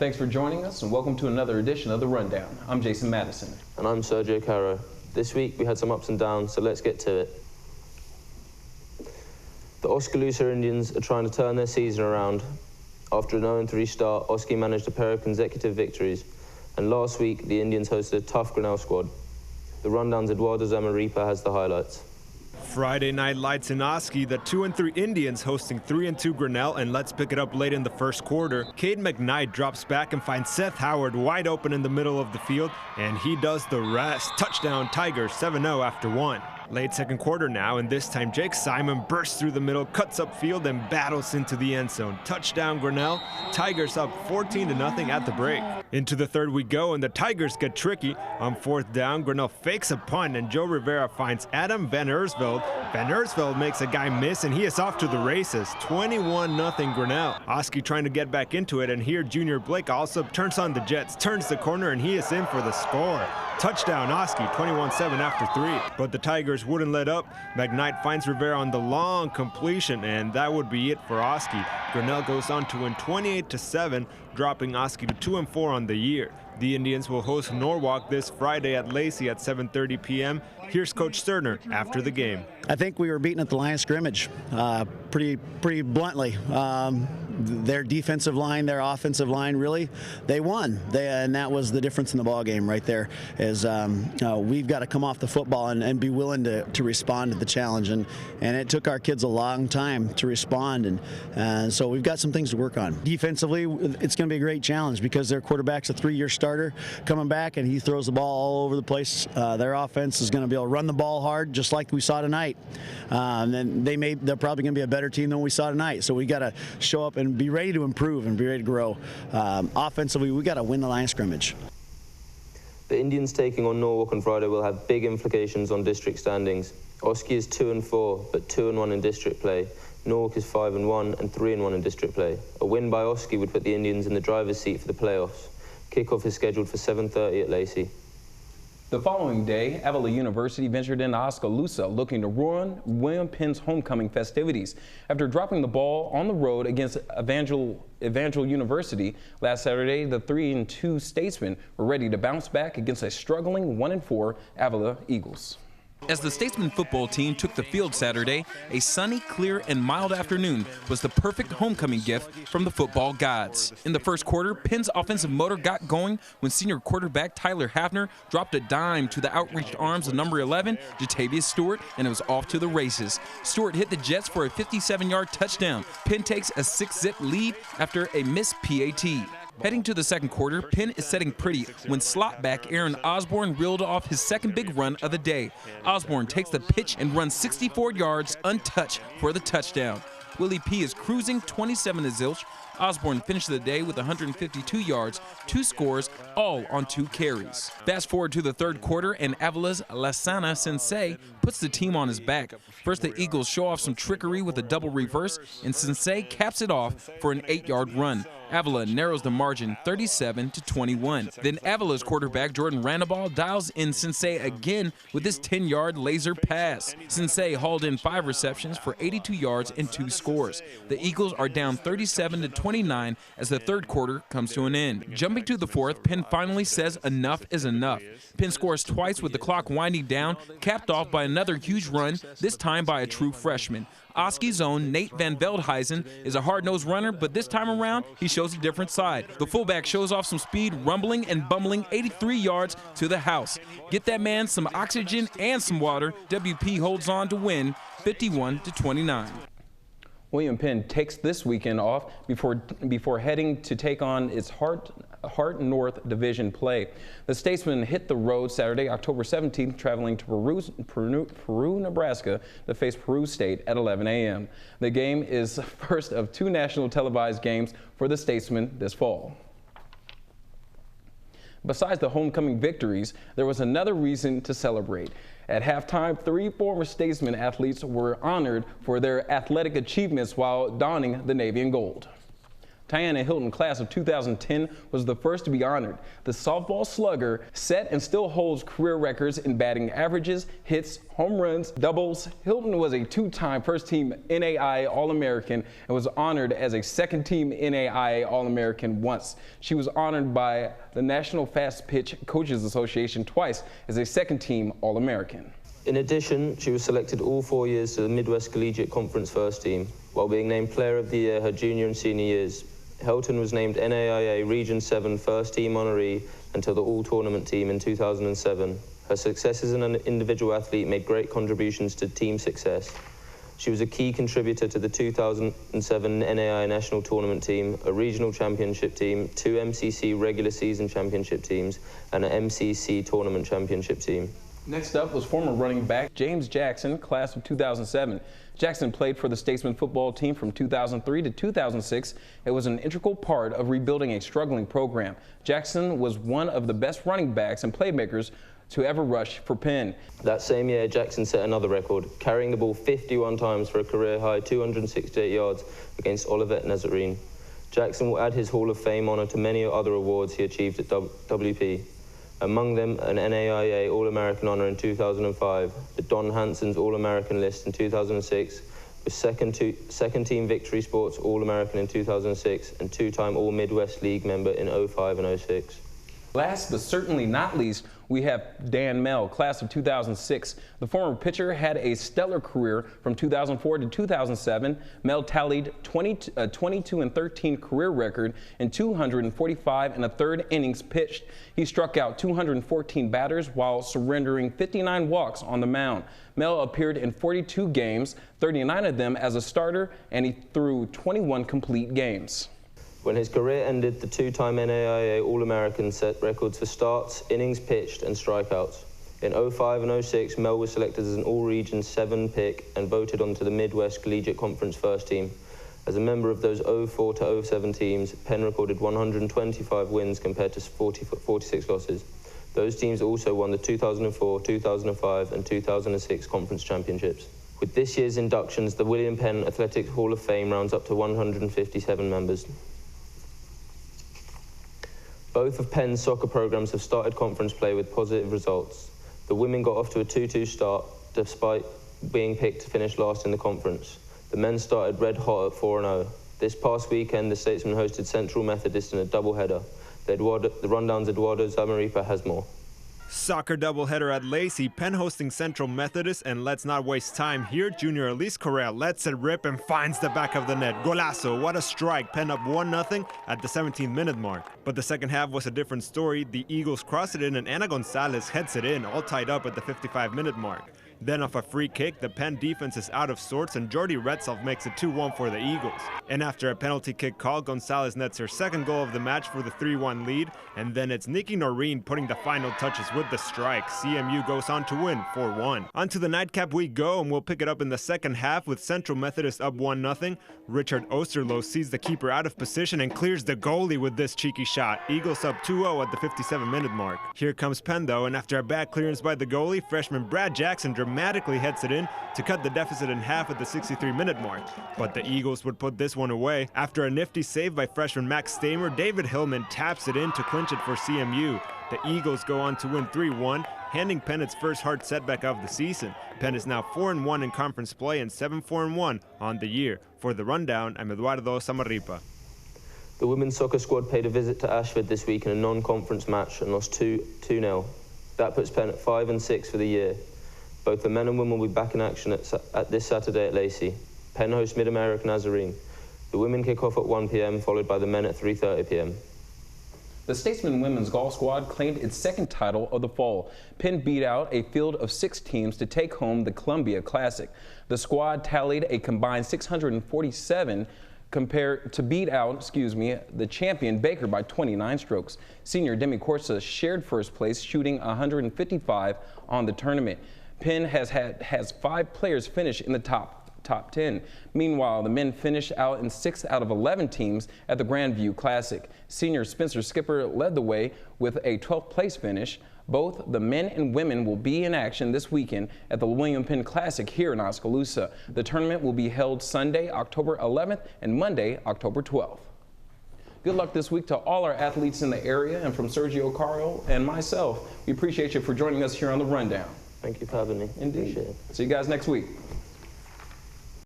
Thanks for joining us and welcome to another edition of The Rundown. I'm Jason Madison. And I'm Sergio Caro. This week we had some ups and downs, so let's get to it. The Oskaloosa Indians are trying to turn their season around. After an 0-3 start, Oski managed a pair of consecutive victories. And last week, the Indians hosted a tough Grinnell squad. The Rundown's Eduardo Zamarripa has the highlights. Friday night lights in Oski, the 2-3 Indians hosting 3-2 Grinnell, and let's pick it up late in the first quarter. Cade McKnight drops back and finds Seth Howard wide open in the middle of the field, and he does the rest. Touchdown Tigers, 7-0 after 1. Late second quarter now, and this time Jake Simon bursts through the middle, cuts upfield, and battles into the end zone. Touchdown Grinnell. Tigers up 14-0 at the break. Into the third we go, and the Tigers get tricky. On fourth down, Grinnell fakes a punt, and Joe Rivera finds Adam Van Ersveld. Van Ersveld makes a guy miss, and he is off to the races. 21-0 Grinnell. Oski trying to get back into it, and here Junior Blake also turns on the Jets, turns the corner, and he is in for the score. Touchdown Oski, 21-7 after 3. But the Tigers wouldn't let up. McKnight finds Rivera on the long completion, and that would be it for Oski. Grinnell goes on to win 28-7, dropping Oski to 2-4 on the year. The Indians will host Norwalk this Friday at Lacey at 7:30 p.m. Here's Coach Sterner after the game. I think we were beaten at the line of scrimmage pretty bluntly. Their defensive line, their offensive line, really, they won. And that was the difference in the ball game right there. Is we've got to come off the football and be willing to respond to the challenge. And it took our kids a long time to respond. And so we've got some things to work on. Defensively, it's going to be a great challenge because their quarterback's a 3-year starter coming back, and he throws the ball all over the place. Their offense is going to be able to run the ball hard, just like we saw tonight. And then they're probably going to be a better team than we saw tonight. So we got to show up and be ready to improve and be ready to grow. Offensively, we got to win the line of scrimmage. The Indians taking on Norwalk on Friday will have big implications on district standings. Oski is 2-4, but 2-1 in district play. Norwalk is 5-1 and 3-1 in district play. A win by Oski would put the Indians in the driver's seat for the playoffs. Kickoff is scheduled for 7:30 at Lacey. The following day, Avila University ventured into Oskaloosa looking to ruin William Penn's homecoming festivities. After dropping the ball on the road against Evangel University last Saturday, the 3-2 Statesmen were ready to bounce back against a struggling 1-4 Avila Eagles. As the Statesman football team took the field Saturday, a sunny, clear, and mild afternoon was the perfect homecoming gift from the football gods. In the first quarter, Penn's offensive motor got going when senior quarterback Tyler Hafner dropped a dime to the outreached arms of number 11, Jatavius Stewart, and it was off to the races. Stewart hit the Jets for a 57-yard touchdown. Penn takes a 6-zip lead after a missed PAT. Heading to the second quarter, Penn is setting pretty when slot back Aaron Osborne reeled off his second big run of the day. Osborne takes the pitch and runs 64 yards untouched for the touchdown. Willie P is cruising 27-0. Osborne finished the day with 152 yards, 2 scores, all on 2 carries. Fast forward to the third quarter, and Avila's Lasana Sensei puts the team on his back. First, the Eagles show off some trickery with a double reverse, and Sensei caps it off for an 8-yard run. Avila narrows the margin 37-21. Then Avila's quarterback Jordan Randabal dials in Sensei again with his 10-yard laser pass. Sensei hauled in 5 receptions for 82 yards and 2 scores. The Eagles are down 37-29 as the third quarter comes to an end. Jumping to the fourth, Penn finally says enough is enough. Penn scores twice with the clock winding down, capped off by another huge run, this time by a true freshman. Oski's own Nate Van Veldhuizen is a hard-nosed runner, but this time around, he shows a different side. The fullback shows off some speed, rumbling and bumbling 83 yards to the house. Get that man some oxygen and some water. WP holds on to win 51-29. William Penn takes this weekend off before heading to take on its Hart North Division play. The Statesmen hit the road Saturday, October 17th, traveling to Peru, Nebraska to face Peru State at 11 a.m. The game is the first of 2 national televised games for the Statesmen this fall. Besides the homecoming victories, there was another reason to celebrate. At halftime, 3 former Statesman athletes were honored for their athletic achievements while donning the navy and gold. Tiana Hilton, class of 2010, was the first to be honored. The softball slugger set and still holds career records in batting averages, hits, home runs, doubles. Hilton was a two-time first-team NAIA All-American and was honored as a second-team NAIA All-American once. She was honored by the National Fast Pitch Coaches Association twice as a second-team All-American. In addition, she was selected all 4 years to the Midwest Collegiate Conference first team, while being named Player of the Year her junior and senior years. Hilton was named NAIA Region 7 first team honoree until the all-tournament team in 2007. Her success as an individual athlete made great contributions to team success. She was a key contributor to the 2007 NAIA National Tournament team, a regional championship team, 2 MCC regular season championship teams, and an MCC tournament championship team. Next up was former running back James Jackson, class of 2007. Jackson played for the Statesman football team from 2003 to 2006. It was an integral part of rebuilding a struggling program. Jackson was one of the best running backs and playmakers to ever rush for Penn. That same year, Jackson set another record, carrying the ball 51 times for a career-high 268 yards against Olivet Nazarene. Jackson will add his Hall of Fame honor to many other awards he achieved at WP. Among them, an NAIA All-American honor in 2005, the Don Hanson's All-American list in 2006, with second team Victory Sports All-American in 2006, and two-time All-Midwest League member in 05 and 06. Last but certainly not least, we have Dan Mell, class of 2006. The former pitcher had a stellar career from 2004 to 2007. Mell tallied a 22-13 career record in 245 and a third innings pitched. He struck out 214 batters while surrendering 59 walks on the mound. Mell appeared in 42 games, 39 of them as a starter, and he threw 21 complete games. When his career ended, the two-time NAIA All-American set records for starts, innings pitched, and strikeouts. In 05 and 06, Mell was selected as an All-Region 7 pick and voted onto the Midwest Collegiate Conference first team. As a member of those 04 to 07 teams, Penn recorded 125 wins compared to 46 losses. Those teams also won the 2004, 2005, and 2006 conference championships. With this year's inductions, the William Penn Athletic Hall of Fame rounds up to 157 members. Both of Penn's soccer programs have started conference play with positive results. The women got off to a 2-2 start, despite being picked to finish last in the conference. The men started red hot at 4-0. This past weekend, the Statesmen hosted Central Methodist in a doubleheader. The Rundown's Eduardo Zamaripa has more. Soccer doubleheader at Lacey, Penn hosting Central Methodist, and let's not waste time here. Junior Elise Correa lets it rip and finds the back of the net. Golazo, what a strike. Penn up 1-0 at the 17th minute mark. But the second half was a different story. The Eagles cross it in and Ana Gonzalez heads it in, all tied up at the 55-minute mark. Then off a free kick, the Penn defense is out of sorts and Jordi Retzoff makes it 2-1 for the Eagles. And after a penalty kick call, Gonzalez nets her second goal of the match for the 3-1 lead. And then it's Nikki Noreen putting the final touches with the strike. CMU goes on to win 4-1. On to the nightcap we go, and we'll pick it up in the second half with Central Methodist up 1-0. Richard Osterloh sees the keeper out of position and clears the goalie with this cheeky shot. Eagles up 2-0 at the 57-minute mark. Here comes Penn though, and after a bad clearance by the goalie, freshman Brad Jackson dramatically heads it in to cut the deficit in half at the 63-minute mark. But the Eagles would put this one away. After a nifty save by freshman Max Stamer, David Hillman taps it in to clinch it for CMU. The Eagles go on to win 3-1, handing Penn its first hard setback of the season. Penn is now 4-1 in conference play and 7-4-1 on the year. For the Rundown, I'm Eduardo Zamaripa. The women's soccer squad paid a visit to Ashford this week in a non-conference match and lost 2-0. That puts Penn at 5-6 for the year. Both the men and women will be back in action at this Saturday at Lacey. Penn hosts Mid-America Nazarene. The women kick off at 1 p.m, followed by the men at 3:30 p.m. The Statesman women's golf squad claimed its second title of the fall. Penn beat out a field of 6 teams to take home the Columbia Classic. The squad tallied a combined 647 to beat out, the champion Baker by 29 strokes. Senior Demi Corsa shared first place, shooting 155 on the tournament. Penn has 5 players finish in the top 10. Meanwhile, the men finished out in 6 out of 11 teams at the Grandview Classic. Senior Spencer Skipper led the way with a 12th place finish. Both the men and women will be in action this weekend at the William Penn Classic here in Oskaloosa. The tournament will be held Sunday, October 11th and Monday, October 12th. Good luck this week to all our athletes in the area, and from Sergio, Carl, and myself, we appreciate you for joining us here on The Rundown. Thank you for having me. Indeed. Appreciate it. See you guys next week.